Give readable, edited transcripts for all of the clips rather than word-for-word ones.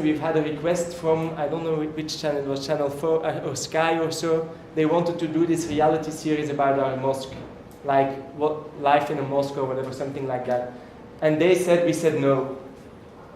we've had a request from, I don't know which channel it was, Channel 4 or Sky or so. They wanted to do this reality series about our mosque, like what life in a mosque or whatever, something like that. And we said no,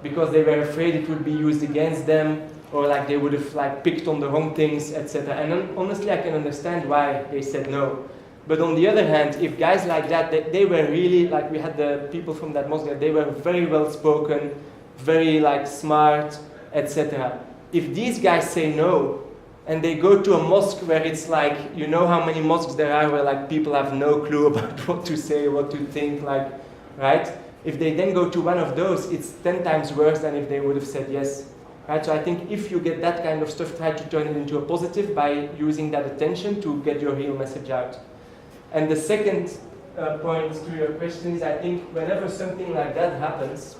because they were afraid it would be used against them, or like they would have like picked on the wrong things, etc. And honestly, I can understand why they said no. But on the other hand, if guys like that, they were really, like we had the people from that mosque, they were very well spoken, very like smart, etc. If these guys say no, and they go to a mosque where it's like, you know how many mosques there are where like people have no clue about what to say, what to think, like, right? If they then go to one of those, it's 10 times worse than if they would have said yes. Right? So I think if you get that kind of stuff, try to turn it into a positive by using that attention to get your real message out. And the second point to your question is, I think whenever something like that happens,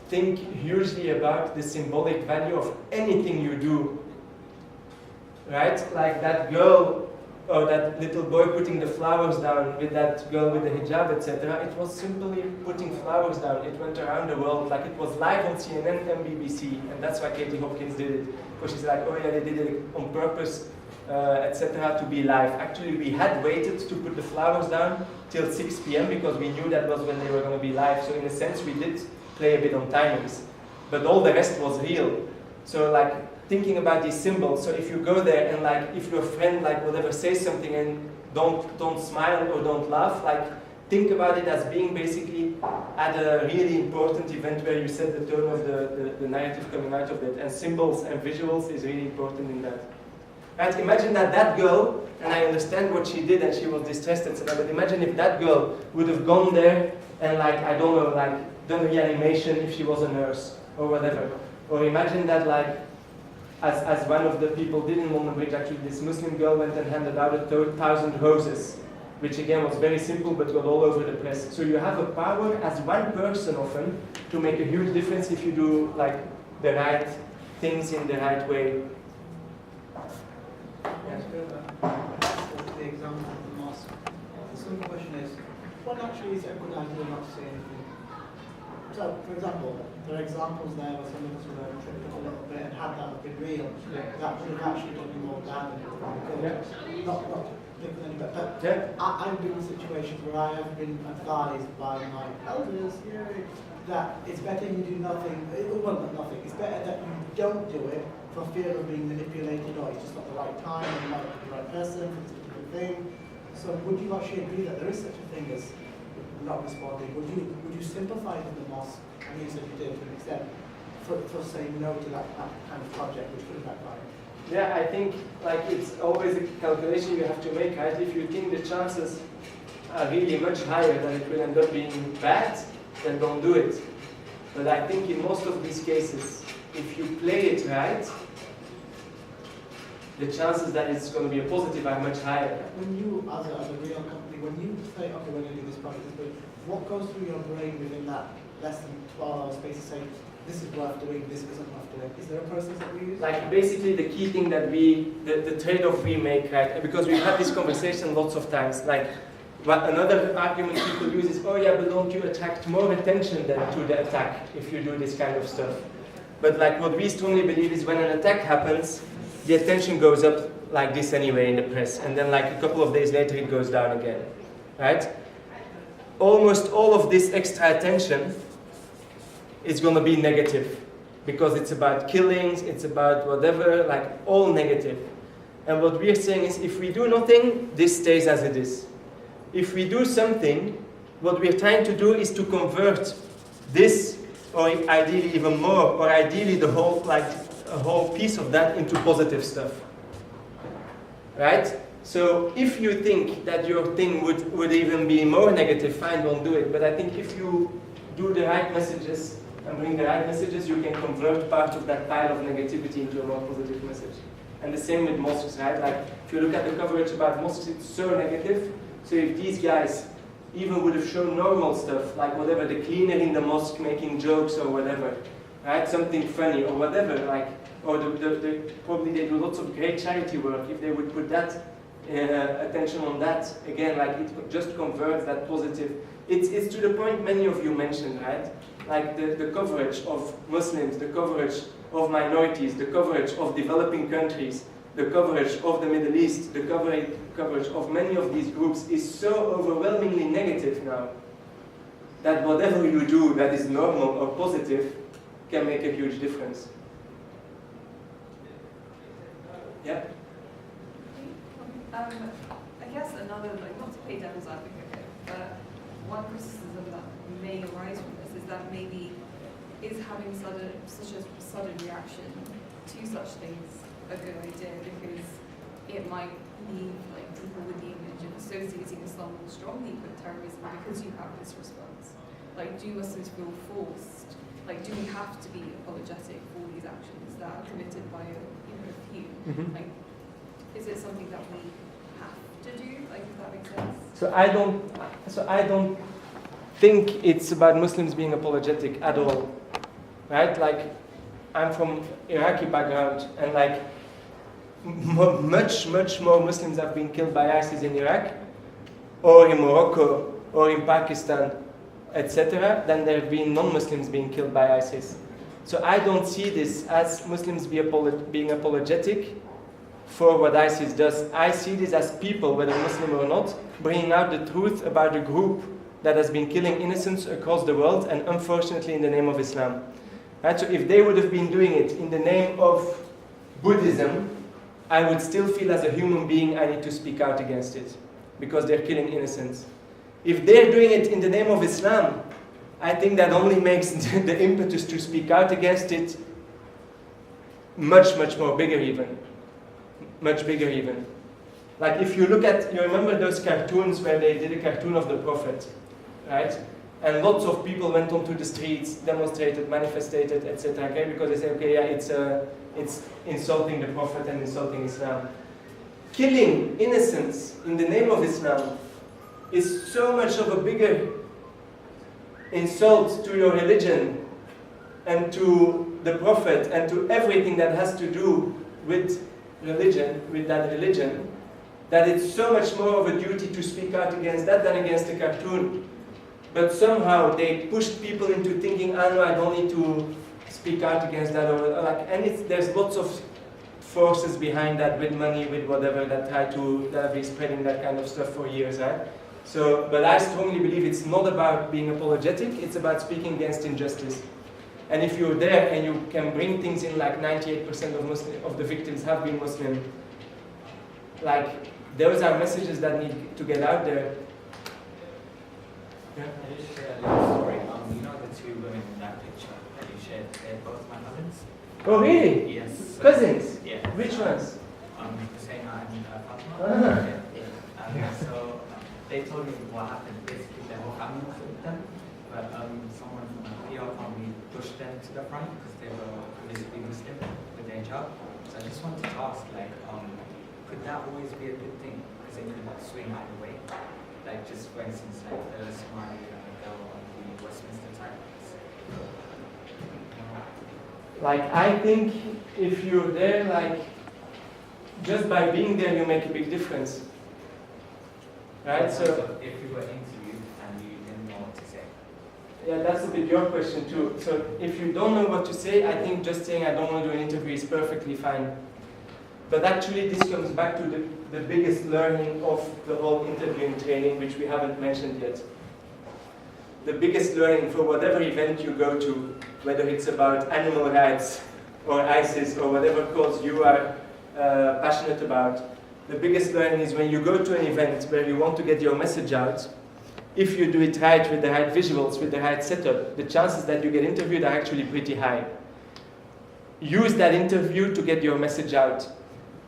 think hugely about the symbolic value of anything you do. Right? Like that girl or that little boy putting the flowers down with that girl with the hijab, etc. It was simply putting flowers down. It went around the world, like it was live on CNN and BBC, and that's why Katie Hopkins did it. Because she's like, oh yeah, they did it on purpose, etc. to be live. Actually, we had waited to put the flowers down till 6 p.m. because we knew that was when they were going to be live. So in a sense, we did play a bit on timings, but all the rest was real. So like thinking about these symbols. So if you go there and like if your friend like whatever says something and don't smile or don't laugh, like think about it as being basically at a really important event where you set the tone of the narrative coming out of it. And symbols and visuals is really important in that. Right? Imagine that girl, and I understand what she did and she was distressed, etc. But imagine if that girl would have gone there and like, I don't know, like done reanimation if she was a nurse or whatever. Or imagine that like, as one of the people did in London Bridge, actually this Muslim girl went and handed out 1,000 roses, which again was very simple but got all over the press. So you have a power as one person often to make a huge difference if you do like the right things in the right way. Yes, the example of the mosque. The simple question is, what actually is a good idea not to say anything? So, for example, there are examples there where some of us would have tripped up a little bit and had that been real, that would have actually done you more damage than good. Yeah. Not pick on anybody, but Yeah. I've been in situations where I have been advised by my elders that it's better you do nothing, well not nothing, it's better that you don't do it for fear of being manipulated or it's just not the right time or you're not the right person for this particular thing. So would you actually agree that there is such a thing as not responding? Would you sympathise with the mosque, and you said you did to an extent, for saying no to that kind of project which could have backfired? Yeah, I think like it's always a calculation you have to make, right? If you think the chances are really much higher that it will end up being bad, then don't do it. But I think in most of these cases, if you play it right, the chances that it's going to be a positive are much higher. When you, as a real company, when you say, okay, we're going to do this project, what goes through your brain within that less than 12-hour space to say, this is worth doing, this isn't worth doing? Is there a process that we use? Like basically the key thing that the trade-off we make, right? Because we've had this conversation lots of times, like another argument people use is, oh yeah, but don't you attract more attention than to the attack if you do this kind of stuff? But like what we strongly believe is when an attack happens, the attention goes up like this anyway in the press, and then like a couple of days later it goes down again, right? Almost all of this extra attention is going to be negative, because it's about killings, it's about whatever, like all negative. And what we're saying is if we do nothing, this stays as it is. If we do something, what we're trying to do is to convert this, or ideally even more, or ideally the whole, like a whole piece of that into positive stuff. Right? So if you think that your thing would even be more negative, fine, don't do it. But I think if you do the right messages and bring the right messages, you can convert part of that pile of negativity into a more positive message. And the same with mosques, right? Like if you look at the coverage about mosques, it's so negative. So if these guys even would have shown normal stuff, like whatever, the cleaner in the mosque making jokes or whatever, right? Something funny or whatever, like, or probably they do lots of great charity work. If they would put that attention on that, again, like it just converts that positive. It's to the point many of you mentioned, right? like the coverage of Muslims, the coverage of minorities, the coverage of developing countries, the coverage of the Middle East, the coverage of many of these groups is so overwhelmingly negative now that whatever you do that is normal or positive can make a huge difference. Yeah? I guess another, like, not to play devil's advocate here, but one criticism that may arise from this is that maybe is having such a sudden reaction to such things a good idea, because it might leave like people with the image of associating Islam strongly with terrorism because you have this response. Like, do Muslims feel forced? Like, do we have to be apologetic for these actions that are committed by a few? Mm-hmm. Like, is it something that we have to do? Like, if that makes sense. So I don't think it's about Muslims being apologetic at all, right? Like, I'm from Iraqi background, and like much more Muslims have been killed by ISIS in Iraq, or in Morocco, or in Pakistan, etc., than there have been non-Muslims being killed by ISIS. So I don't see this as Muslims being apologetic for what ISIS does. I see this as people, whether Muslim or not, bringing out the truth about a group that has been killing innocents across the world, and unfortunately in the name of Islam. Right? So if they would have been doing it in the name of Buddhism, I would still feel as a human being I need to speak out against it, because they're killing innocents. If they're doing it in the name of Islam, I think that only makes the impetus to speak out against it much more bigger even. Much bigger even. Like if you look at, you remember those cartoons where they did a cartoon of the Prophet, right? And lots of people went onto the streets, demonstrated, manifested, etc. Okay, because they say, okay, yeah, it's insulting the Prophet and insulting Islam. Killing innocents in the name of Islam is so much of a bigger insult to your religion and to the Prophet and to everything that has to do with religion, with that religion, that it's so much more of a duty to speak out against that than against the cartoon. But somehow they pushed people into thinking, oh no, I don't need to speak out against that, or like, and there's lots of forces behind that, with money, with whatever, that have been spreading that kind of stuff for years, right? So, but I strongly believe it's not about being apologetic, it's about speaking against injustice. And if you're there and you can bring things in, like 98% of the victims have been Muslim, like, those are messages that need to get out there. Yeah. I just share a little story. You know the two women in that picture that you shared? They're both my cousins. Oh really? Yes. So, Cousins? Yeah. Which ones? Husseina and Fatima. Ah. Yeah. So they told me what happened. Basically, their whole family was with them, but someone from a PR company pushed them to the front because they were visibly Muslim with their hijab. So I just wanted to ask, like, could that always be a good thing? Because it could swing either way. Like, just for instance, like the Somali girl on the Westminster Times. Like, I think if you're there, like, just by being there, you make a big difference. Right? So if you were interviewed and you didn't know what to say. yeah, that's a bit your question too. So if you don't know what to say, I think just saying I don't want to do an interview is perfectly fine. But actually this comes back to the biggest learning of the whole interviewing training, which we haven't mentioned yet. The biggest learning for whatever event you go to, whether it's about animal rights or ISIS or whatever cause you are passionate about, the biggest learning is when you go to an event where you want to get your message out, if you do it right with the right visuals, with the right setup, the chances that you get interviewed are actually pretty high. Use that interview to get your message out.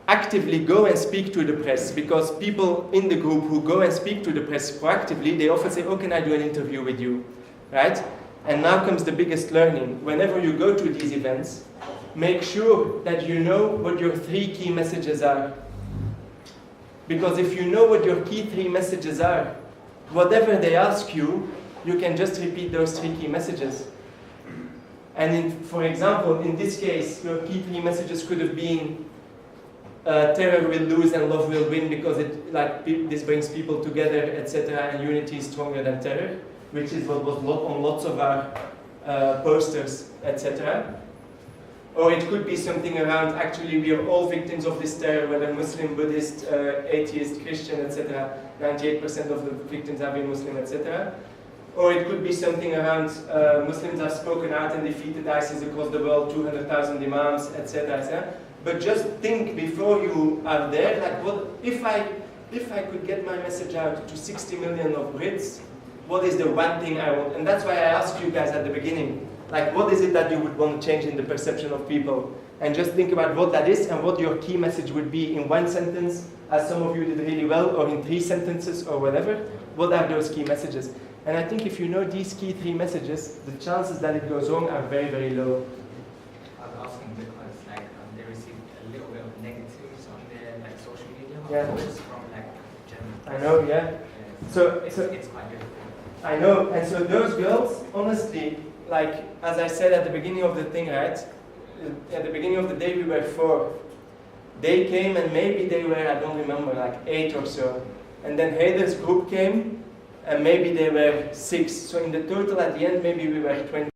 Actively go and speak to the press, because people in the group who go and speak to the press proactively, they often say, oh, can I do an interview with you, right? And now comes the biggest learning. Whenever you go to these events, make sure that you know what your 3 key messages are. Because if you know what your key 3 messages are, whatever they ask you, you can just repeat those 3 key messages. And for example, in this case, your key 3 messages could have been terror will lose and love will win, because this brings people together, etc. And unity is stronger than terror, which is what was on lots of our posters, etc. Or it could be something around, actually we are all victims of this terror, whether Muslim, Buddhist, atheist, Christian, etc. 98% of the victims have been Muslim, etc. Or it could be something around Muslims have spoken out and defeated ISIS across the world, 200,000 imams, etc. etc. But just think before you are there, like what if I could get my message out to 60 million of Brits, what is the one thing I want? And that's why I asked you guys at the beginning, like what is it that you would want to change in the perception of people? And just think about what that is and what your key message would be in one sentence, as some of you did really well, or in 3 sentences or whatever. What are those key messages? And I think if you know these key 3 messages, the chances that it goes wrong are very, very low. I was asking because like they received a little bit of negatives on their like social media Yeah. afterwards from like German. I know, yeah. So it's quite difficult. I know, and so those girls, honestly, like as I said at the beginning of the thing, right? At the beginning of the day we were 4. They came and maybe they were, I don't remember, like 8 or so. And then Haider's group came and maybe they were 6. So in the total at the end maybe we were 20.